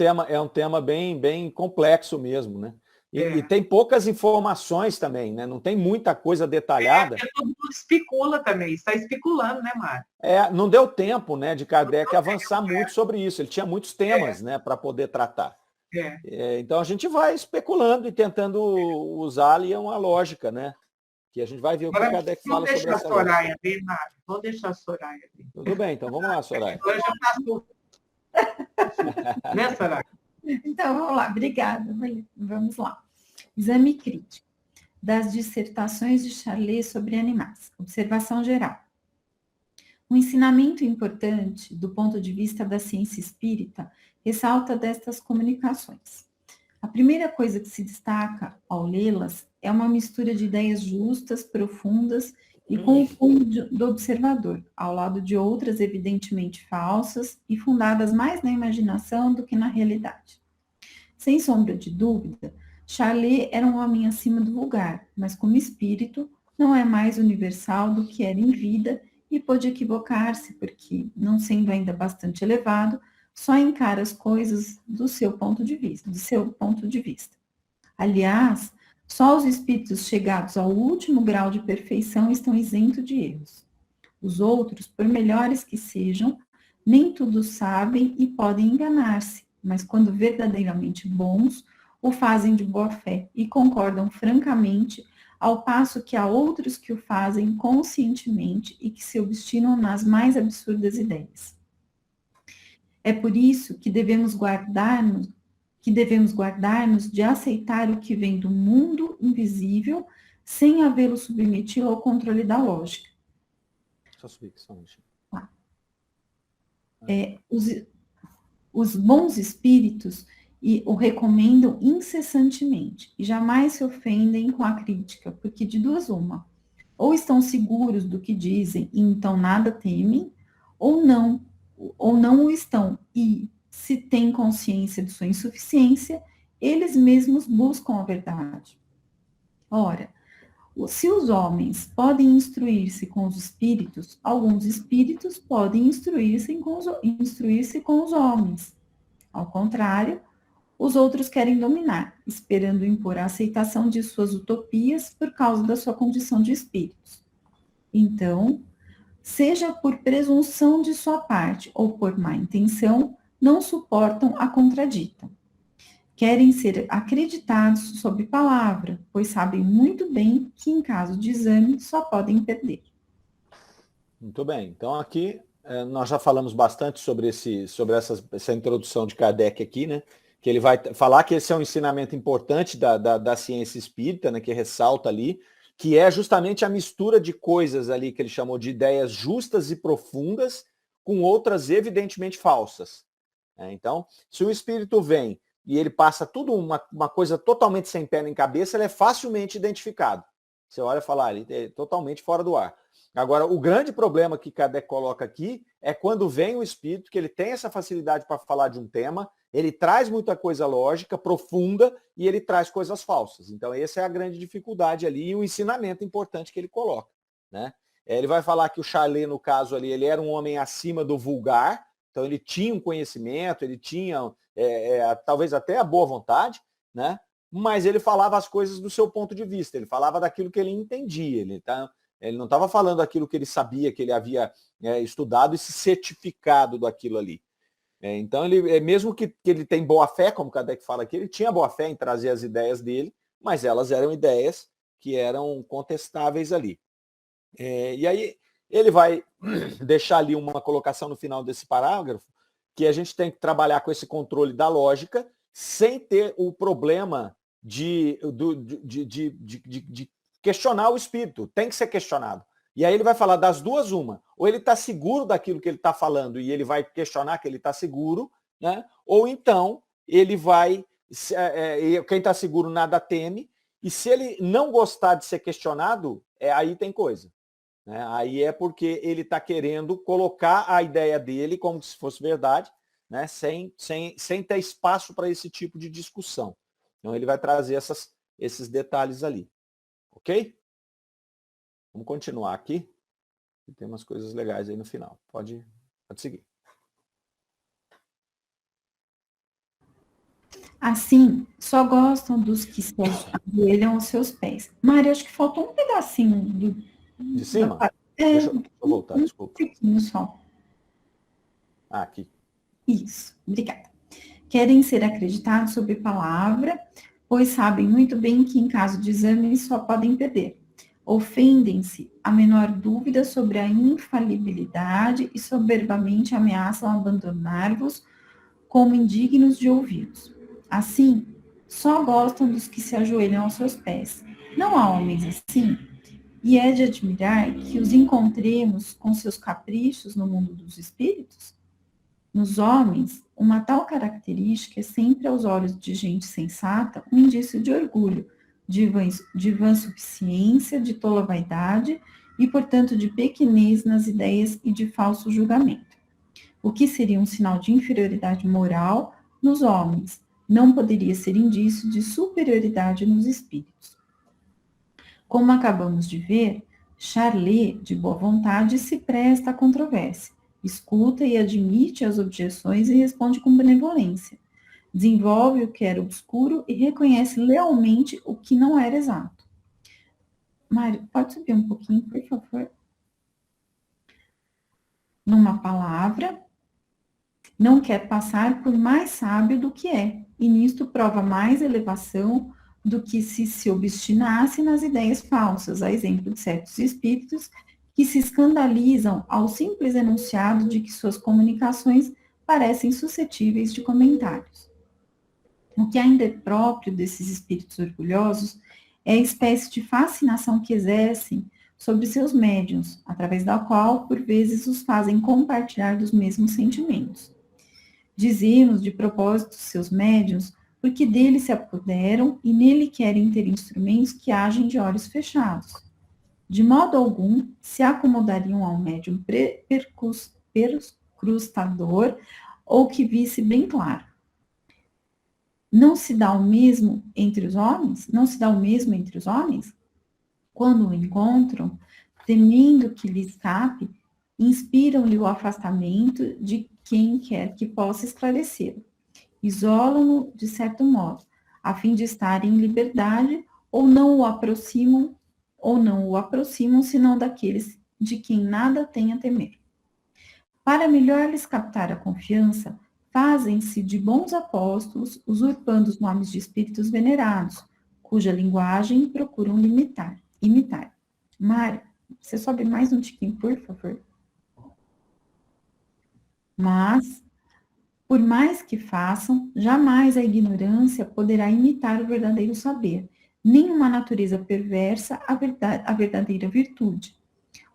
tema bem complexo mesmo, né? E tem poucas informações também, né? Não tem muita coisa detalhada. Todo mundo especula também, está especulando, né, Mário? Não deu tempo, né, de Kardec avançar muito sobre isso. Ele tinha muitos temas, né, para poder tratar. Então a gente vai especulando e tentando usar ali uma lógica, né? Que a gente vai ver o que o Kardec fala sobre essa lógica. Vamos deixar a Soraya ver. Tudo bem, então vamos lá, Soraya. Agora já passou. Né, Soraya? Então, vamos lá, obrigada. Vamos lá. Exame crítico das dissertações de Charlet sobre animais. Observação geral. Um ensinamento importante, do ponto de vista da ciência espírita, ressalta destas comunicações. A primeira coisa que se destaca ao lê-las é uma mistura de ideias justas, profundas e com o fundo do observador, ao lado de outras evidentemente falsas e fundadas mais na imaginação do que na realidade. Sem sombra de dúvida, Charlet era um homem acima do vulgar, mas como espírito não é mais universal do que era em vida e pôde equivocar-se porque, não sendo ainda bastante elevado, só encara as coisas do seu ponto de vista. Aliás, só os espíritos chegados ao último grau de perfeição estão isentos de erros. Os outros, por melhores que sejam, nem tudo sabem e podem enganar-se, mas quando verdadeiramente bons, o fazem de boa fé e concordam francamente, ao passo que há outros que o fazem conscientemente e que se obstinam nas mais absurdas ideias. É por isso que devemos guardar-nos de aceitar o que vem do mundo invisível, sem havê-lo submetido ao controle da lógica. Só subir aqui, só um minutinho. Os bons espíritos o recomendam incessantemente e jamais se ofendem com a crítica, porque de duas uma, ou estão seguros do que dizem e então nada temem, ou não o estão e, se têm consciência de sua insuficiência, eles mesmos buscam a verdade. Ora, se os homens podem instruir-se com os espíritos, alguns espíritos podem instruir-se com os homens. Ao contrário, os outros querem dominar, esperando impor a aceitação de suas utopias por causa da sua condição de espíritos. Então, seja por presunção de sua parte ou por má intenção, não suportam a contradita. Querem ser acreditados sob palavra, pois sabem muito bem que em caso de exame só podem perder. Muito bem. Então aqui nós já falamos bastante sobre essa introdução de Kardec aqui, né? Que ele vai falar que esse é um ensinamento importante da ciência espírita, né? Que ressalta ali, que é justamente a mistura de coisas ali que ele chamou de ideias justas e profundas com outras evidentemente falsas. Então, se o espírito vem e ele passa tudo uma coisa totalmente sem pé nem cabeça, ele é facilmente identificado. Você olha e fala, ele é totalmente fora do ar. Agora, o grande problema que Kardec coloca aqui é quando vem o espírito, que ele tem essa facilidade para falar de um tema, ele traz muita coisa lógica, profunda, e ele traz coisas falsas. Então, essa é a grande dificuldade ali e o ensinamento importante que ele coloca, né? Ele vai falar que o Charlet, no caso ali, ele era um homem acima do vulgar, então ele tinha um conhecimento, ele tinha talvez até a boa vontade, né? Mas ele falava as coisas do seu ponto de vista, ele falava daquilo que ele entendia, ele não estava falando aquilo que ele sabia, que ele havia estudado e se certificado daquilo ali. Então, mesmo que ele tem boa fé, como o Kardec fala aqui, ele tinha boa fé em trazer as ideias dele, mas elas eram ideias que eram contestáveis ali. E aí ele vai deixar ali uma colocação no final desse parágrafo, que a gente tem que trabalhar com esse controle da lógica, sem ter o problema de questionar o espírito. Tem que ser questionado. E aí ele vai falar das duas uma. Ou ele está seguro daquilo que ele está falando e ele vai questionar que ele está seguro, né? Ou então ele vai... quem está seguro nada teme. E se ele não gostar de ser questionado, aí tem coisa. Né? Aí é porque ele está querendo colocar a ideia dele como se fosse verdade, né? sem ter espaço para esse tipo de discussão. Então ele vai trazer esses detalhes ali. Ok? Vamos continuar aqui. Tem umas coisas legais aí no final. Pode seguir. Assim, só gostam dos que se ajoelham aos seus pés. Mário, acho que faltou um pedacinho de cima? Deixa eu voltar, desculpa. Um pouquinho só. Aqui. Isso, obrigada. Querem ser acreditados sob palavra, pois sabem muito bem que em caso de exame só podem perder. Ofendem-se a menor dúvida sobre a infalibilidade e soberbamente ameaçam abandonar-vos como indignos de ouvi-los. Assim, só gostam dos que se ajoelham aos seus pés. Não há homens assim, e é de admirar que os encontremos com seus caprichos no mundo dos espíritos? Nos homens, uma tal característica é sempre aos olhos de gente sensata um indício de orgulho, de vã suficiência, de tola vaidade e, portanto, de pequenez nas ideias e de falso julgamento. O que seria um sinal de inferioridade moral nos homens, não poderia ser indício de superioridade nos espíritos. Como acabamos de ver, Charlet, de boa vontade, se presta à controvérsia, escuta e admite as objeções e responde com benevolência. Desenvolve o que era obscuro e reconhece lealmente o que não era exato. Mário, pode subir um pouquinho, por favor? Numa palavra, não quer passar por mais sábio do que é, e nisto prova mais elevação do que se obstinasse nas ideias falsas, a exemplo de certos espíritos que se escandalizam ao simples enunciado de que suas comunicações parecem suscetíveis de comentários. O que ainda é próprio desses espíritos orgulhosos é a espécie de fascinação que exercem sobre seus médiuns, através da qual, por vezes, os fazem compartilhar dos mesmos sentimentos. Dizemos, de propósito, seus médiuns, porque dele se apoderam e nele querem ter instrumentos que agem de olhos fechados. De modo algum, se acomodariam a um médium perscrutador ou que visse bem claro. não se dá o mesmo entre os homens? Não se dá o mesmo entre os homens? Quando o encontram, temendo que lhe escape, inspiram-lhe o afastamento de quem quer que possa esclarecê-lo. Isolam-no, de certo modo, a fim de estar em liberdade, ou não o aproximam, senão daqueles de quem nada tem a temer. Para melhor lhes captar a confiança, fazem-se de bons apóstolos, usurpando os nomes de espíritos venerados, cuja linguagem procuram imitar. Mário, você sobe mais um tiquinho, por favor. Mas, por mais que façam, jamais a ignorância poderá imitar o verdadeiro saber, nem uma natureza perversa a verdadeira virtude.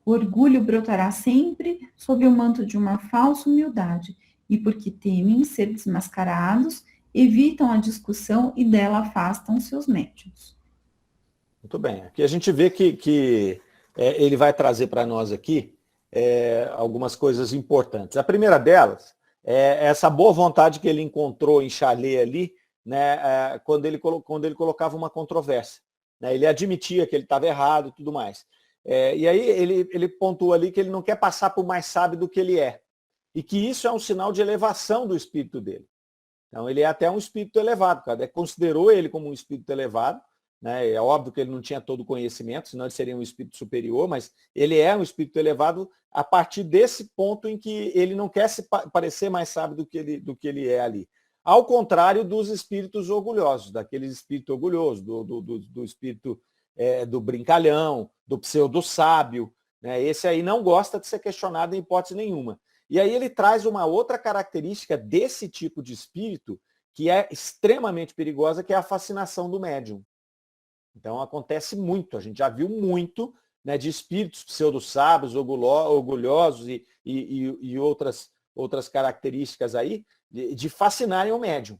O orgulho brotará sempre sob o manto de uma falsa humildade, e porque temem ser desmascarados, evitam a discussão e dela afastam seus médiuns. Muito bem. Aqui a gente vê que ele vai trazer para nós aqui algumas coisas importantes. A primeira delas é essa boa vontade que ele encontrou em Chalé ali, né, quando ele colocava uma controvérsia. Né, ele admitia que ele estava errado e tudo mais. E aí ele pontua ali que ele não quer passar por mais sábio do que ele é. E que isso é um sinal de elevação do espírito dele. Então ele é até um espírito elevado. Kardec considerou ele como um espírito elevado. Né? É óbvio que ele não tinha todo o conhecimento, senão ele seria um espírito superior, mas ele é um espírito elevado a partir desse ponto em que ele não quer se parecer mais sábio do que ele é ali. Ao contrário dos espíritos orgulhosos, daqueles espíritos orgulhosos, do espírito do brincalhão, do pseudo-sábio. Né? Esse aí não gosta de ser questionado em hipótese nenhuma. E aí ele traz uma outra característica desse tipo de espírito que é extremamente perigosa, que é a fascinação do médium. Então acontece muito, a gente já viu muito, né, de espíritos pseudo-sábios, orgulhosos e outras características aí, de fascinarem o médium.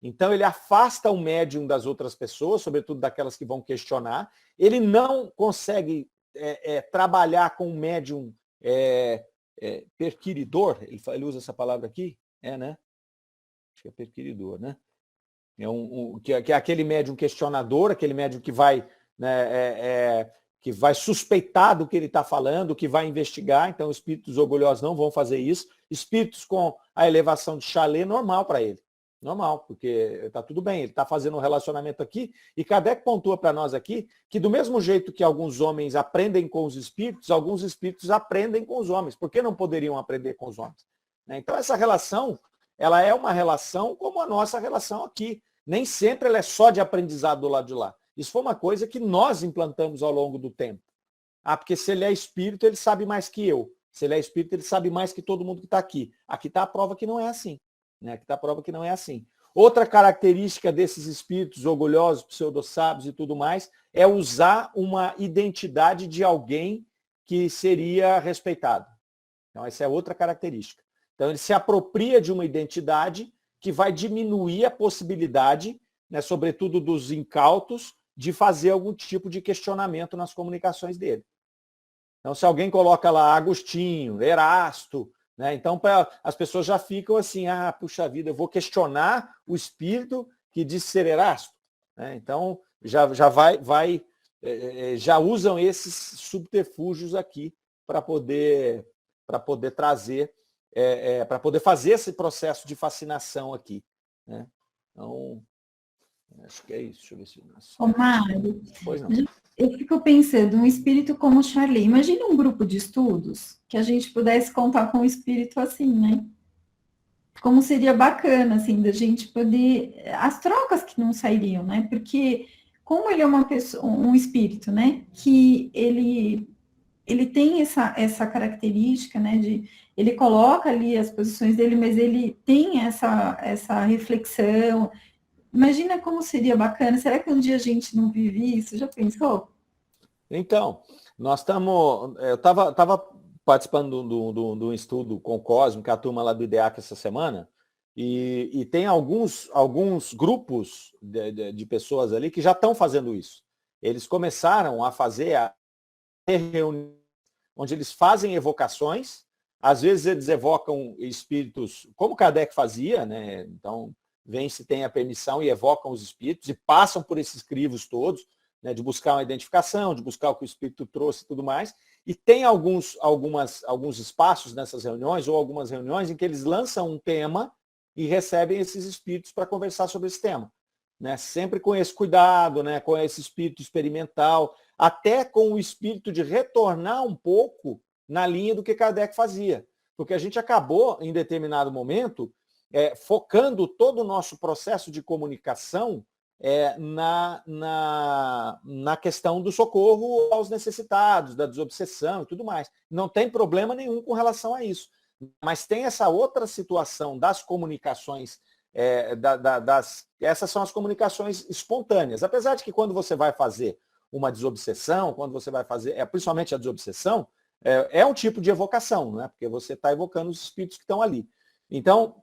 Então ele afasta o médium das outras pessoas, sobretudo daquelas que vão questionar. Ele não consegue trabalhar com o médium perquiridor, ele usa essa palavra aqui, né? Acho que é perquiridor, né? Que é aquele médium questionador, aquele médium que vai, né, que vai suspeitar do que ele está falando, que vai investigar. Então, espíritos orgulhosos não vão fazer isso. Espíritos com a elevação de Chalé, normal para ele. Normal, porque está tudo bem, ele está fazendo um relacionamento aqui. E Kardec pontua para nós aqui que do mesmo jeito que alguns homens aprendem com os espíritos, alguns espíritos aprendem com os homens. Por que não poderiam aprender com os homens? Então, essa relação, ela é uma relação como a nossa relação aqui. Nem sempre ela é só de aprendizado do lado de lá. Isso foi uma coisa que nós implantamos ao longo do tempo. Porque se ele é espírito, ele sabe mais que eu. Se ele é espírito, ele sabe mais que todo mundo que está aqui. Aqui está a prova que não é assim. Né? Aqui está a prova que não é assim. Outra característica desses espíritos orgulhosos, pseudo-sábios e tudo mais, é usar uma identidade de alguém que seria respeitado. Então, essa é outra característica. Então, ele se apropria de uma identidade que vai diminuir a possibilidade, né, sobretudo dos incautos, de fazer algum tipo de questionamento nas comunicações dele. Então, se alguém coloca lá Agostinho, Erasto, né, então as pessoas já ficam assim, puxa vida, eu vou questionar o espírito que diz ser Erasto. Né? Então, já usam esses subterfúgios aqui para poder trazer, para poder fazer esse processo de fascinação aqui. Né? Então, acho que é isso. Deixa eu ver se... Ô, Mário, pois não. Eu fico pensando, um espírito como Chalé, imagina um grupo de estudos que a gente pudesse contar com um espírito assim, né? Como seria bacana, assim, da gente poder... As trocas que não sairiam, né? Porque como ele é uma pessoa, um espírito, né? Que ele tem essa característica, né? Ele coloca ali as posições dele, mas ele tem essa reflexão. Imagina como seria bacana. Será que um dia a gente não vive isso? Já pensou? Então, nós estamos... Eu estava participando de um estudo com o Cosmo, com a turma lá do IDEAC essa semana, e tem alguns grupos de pessoas ali que já estão fazendo isso. Eles começaram a fazer reuniões onde eles fazem evocações, às vezes eles evocam espíritos, como Kardec fazia, né? Então, veem se tem a permissão e evocam os espíritos e passam por esses crivos todos, né, de buscar uma identificação, de buscar o que o espírito trouxe e tudo mais. E tem alguns espaços nessas reuniões, ou algumas reuniões, em que eles lançam um tema e recebem esses espíritos para conversar sobre esse tema. Né? Sempre com esse cuidado, né? Com esse espírito experimental, até com o espírito de retornar um pouco na linha do que Kardec fazia. Porque a gente acabou, em determinado momento, focando todo o nosso processo de comunicação na questão do socorro aos necessitados, da desobsessão e tudo mais. Não tem problema nenhum com relação a isso. Mas tem essa outra situação das comunicações, essas são as comunicações espontâneas. Apesar de que quando você vai fazer uma desobsessão, quando você vai fazer, principalmente a desobsessão, é um tipo de evocação, né? Porque você está evocando os espíritos que estão ali. Então,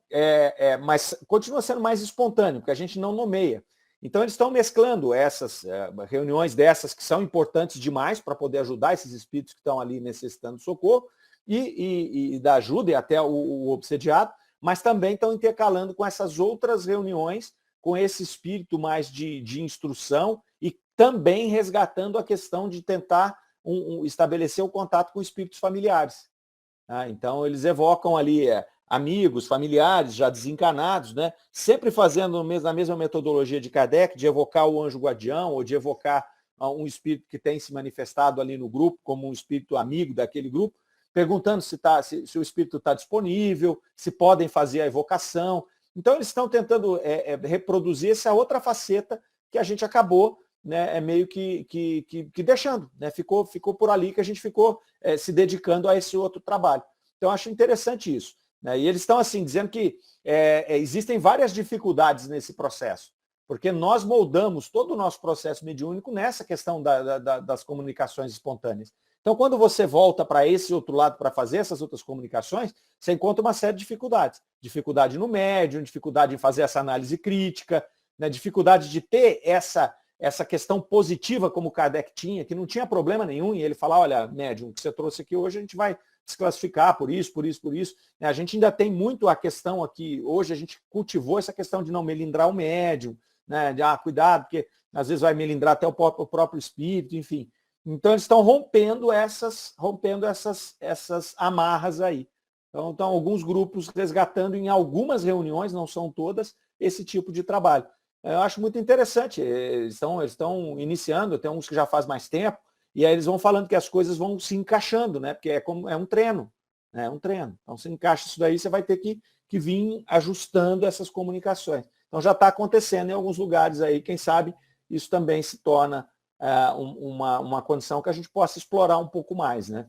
mas continua sendo mais espontâneo, porque a gente não nomeia. Então, eles estão mesclando essas reuniões dessas que são importantes demais para poder ajudar esses espíritos que estão ali necessitando de socorro e da ajuda e até o obsediado, mas também estão intercalando com essas outras reuniões, com esse espírito mais de instrução e também resgatando a questão de tentar estabelecer o contato com espíritos familiares. Então, eles evocam ali amigos, familiares já desencarnados, né? Sempre fazendo na mesma metodologia de Kardec, de evocar o anjo guardião ou de evocar um espírito que tem se manifestado ali no grupo, como um espírito amigo daquele grupo, perguntando se o espírito está disponível, se podem fazer a evocação. Então, eles estão tentando reproduzir essa outra faceta que a gente acabou, né, meio que deixando. Né? Ficou por ali que a gente ficou se dedicando a esse outro trabalho. Então, eu acho interessante isso. Né? E eles estão assim dizendo que existem várias dificuldades nesse processo, porque nós moldamos todo o nosso processo mediúnico nessa questão das comunicações espontâneas. Então, quando você volta para esse outro lado para fazer essas outras comunicações, você encontra uma série de dificuldades. Dificuldade no médium, dificuldade em fazer essa análise crítica, né? Dificuldade de ter essa questão positiva como Kardec tinha, que não tinha problema nenhum em ele falar, olha, médium, o que você trouxe aqui hoje a gente vai desclassificar por isso. A gente ainda tem muito a questão aqui, hoje a gente cultivou essa questão de não melindrar o médium, né? De cuidado, porque às vezes vai melindrar até o próprio espírito, enfim. Então eles estão rompendo essas amarras aí. Então alguns grupos resgatando em algumas reuniões, não são todas, esse tipo de trabalho. Eu acho muito interessante, eles estão iniciando, tem uns que já faz mais tempo, e aí eles vão falando que as coisas vão se encaixando, né? Porque é um treino, né? É um treino. Então, se encaixa isso daí, você vai ter que vir ajustando essas comunicações. Então, já está acontecendo em alguns lugares aí, quem sabe isso também se torna uma condição que a gente possa explorar um pouco mais, né?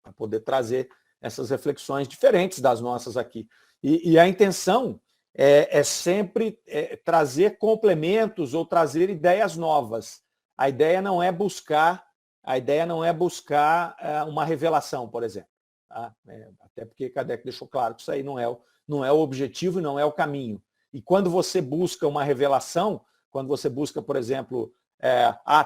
Para poder trazer essas reflexões diferentes das nossas aqui. E a intenção é sempre trazer complementos ou trazer ideias novas. A ideia não é buscar uma revelação, por exemplo. Tá? Até porque Kardec deixou claro que isso aí não é o objetivo e não é o caminho. E quando você busca uma revelação, quando você busca, por exemplo,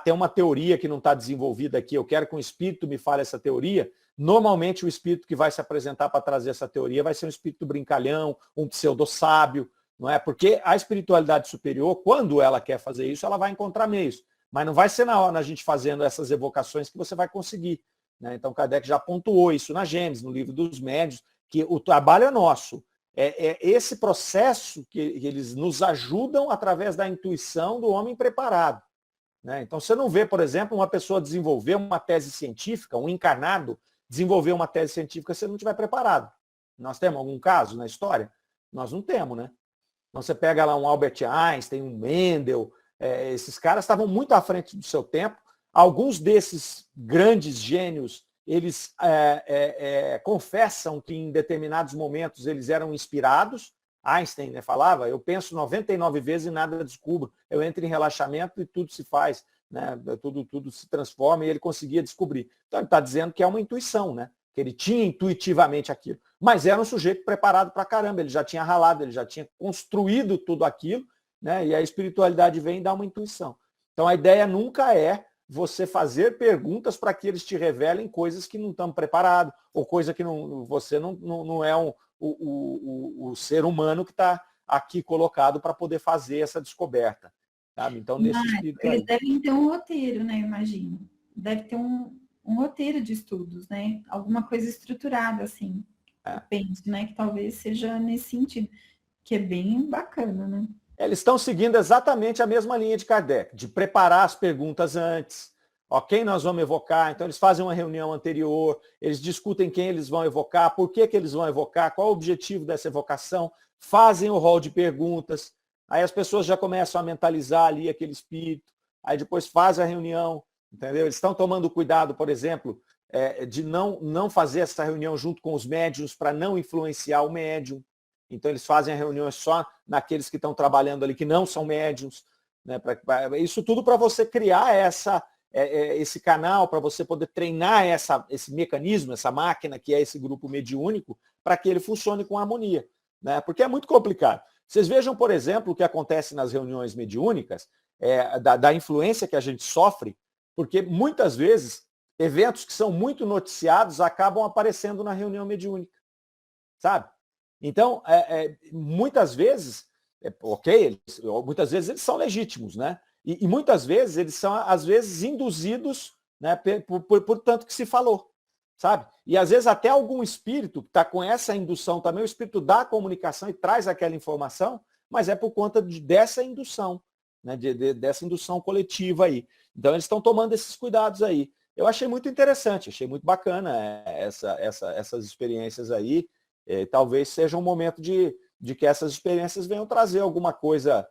tem uma teoria que não está desenvolvida aqui, eu quero que um espírito me fale essa teoria, normalmente o espírito que vai se apresentar para trazer essa teoria vai ser um espírito brincalhão, um pseudo-sábio, não é? Porque a espiritualidade superior, quando ela quer fazer isso, ela vai encontrar meios. Mas não vai ser na hora a gente fazendo essas evocações que você vai conseguir. Né? Então, Kardec já pontuou isso na Gênesis, no livro dos médiuns, que o trabalho é nosso. É esse processo que eles nos ajudam através da intuição do homem preparado. Né? Então, você não vê, por exemplo, uma pessoa desenvolver uma tese científica, um encarnado desenvolver uma tese científica se ele não estiver preparado. Nós temos algum caso na história? Nós não temos, né? Então, você pega lá um Albert Einstein, um Mendel, esses caras estavam muito à frente do seu tempo. Alguns desses grandes gênios, eles confessam que em determinados momentos eles eram inspirados. Einstein, né, falava, eu penso 99 vezes e nada descubro. Eu entro em relaxamento e tudo se faz, né? Tudo se transforma e ele conseguia descobrir. Então ele está dizendo que é uma intuição, né? Que ele tinha intuitivamente aquilo. Mas era um sujeito preparado para caramba, ele já tinha ralado, ele já tinha construído tudo aquilo, né? E a espiritualidade vem e dá uma intuição. Então a ideia nunca é você fazer perguntas para que eles te revelem coisas que não estão preparados, ou coisa que você não é o ser humano que está aqui colocado para poder fazer essa descoberta. Sabe? Então, nesse espírito eles aí. devem ter um roteiro, né, eu imagino. Deve ter um roteiro de estudos, né? Alguma coisa estruturada, assim. Eu penso, né, que talvez seja nesse sentido, que é bem bacana, né? Eles estão seguindo exatamente a mesma linha de Kardec, de preparar as perguntas antes. Ó, quem nós vamos evocar? Então, eles fazem uma reunião anterior, eles discutem quem eles vão evocar, por que eles vão evocar, qual o objetivo dessa evocação, fazem o rol de perguntas, aí as pessoas já começam a mentalizar ali aquele espírito, aí depois fazem a reunião, entendeu? Eles estão tomando cuidado, por exemplo, de não fazer essa reunião junto com os médiuns para não influenciar o médium. Então, eles fazem a reunião só naqueles que estão trabalhando ali, que não são médiuns. Né? Isso tudo para você criar esse canal, para você poder treinar esse mecanismo, essa máquina que é esse grupo mediúnico, para que ele funcione com harmonia. Né? Porque é muito complicado. Vocês vejam, por exemplo, o que acontece nas reuniões mediúnicas, da influência que a gente sofre, porque muitas vezes eventos que são muito noticiados acabam aparecendo na reunião mediúnica. Sabe? Então, muitas vezes, muitas vezes eles são legítimos, né? E muitas vezes eles são, às vezes, induzidos, né, por tanto que se falou, sabe? E às vezes até algum espírito que está com essa indução também, o espírito da comunicação e traz aquela informação, mas é por conta dessa indução, né, dessa indução coletiva aí. Então eles estão tomando esses cuidados aí. Eu achei muito interessante, achei muito bacana essas experiências aí. Talvez seja um momento de que essas experiências venham trazer alguma coisa,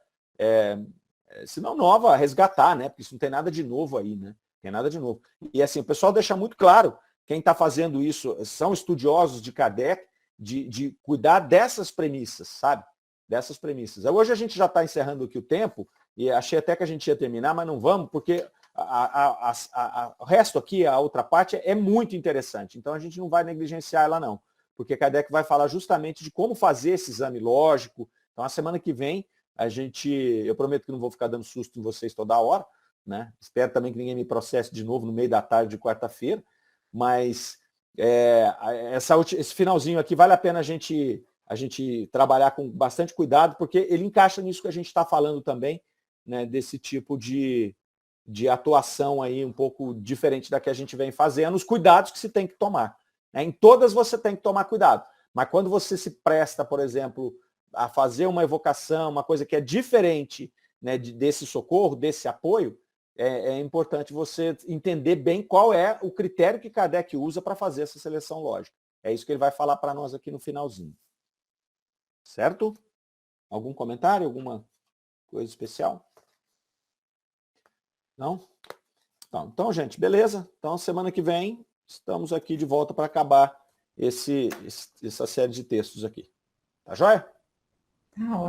se não nova, a resgatar, né? Porque isso não tem nada de novo aí, né? Tem nada de novo. E assim, o pessoal deixa muito claro, quem está fazendo isso são estudiosos de Kardec, de cuidar dessas premissas, sabe? Dessas premissas. Hoje a gente já está encerrando aqui o tempo, e achei até que a gente ia terminar, mas não vamos, porque o resto aqui, a outra parte, é muito interessante. Então a gente não vai negligenciar ela, não. Porque Kardec vai falar justamente de como fazer esse exame lógico. Então, a semana que vem, eu prometo que não vou ficar dando susto em vocês toda hora, né? Espero também que ninguém me processe de novo no meio da tarde de quarta-feira, mas esse finalzinho aqui vale a pena a gente trabalhar com bastante cuidado, porque ele encaixa nisso que a gente está falando também, né? Desse tipo de atuação aí um pouco diferente da que a gente vem fazendo, os cuidados que se tem que tomar. Em todas você tem que tomar cuidado, mas quando você se presta, por exemplo, a fazer uma evocação, uma coisa que é diferente, né, desse socorro, desse apoio, é importante você entender bem qual é o critério que Kardec usa para fazer essa seleção lógica. É isso que ele vai falar para nós aqui no finalzinho. Certo? Algum comentário? Alguma coisa especial? Não? Então, gente, beleza? Então, semana que vem, estamos aqui de volta para acabar essa série de textos aqui. Tá joia? Tá ótimo.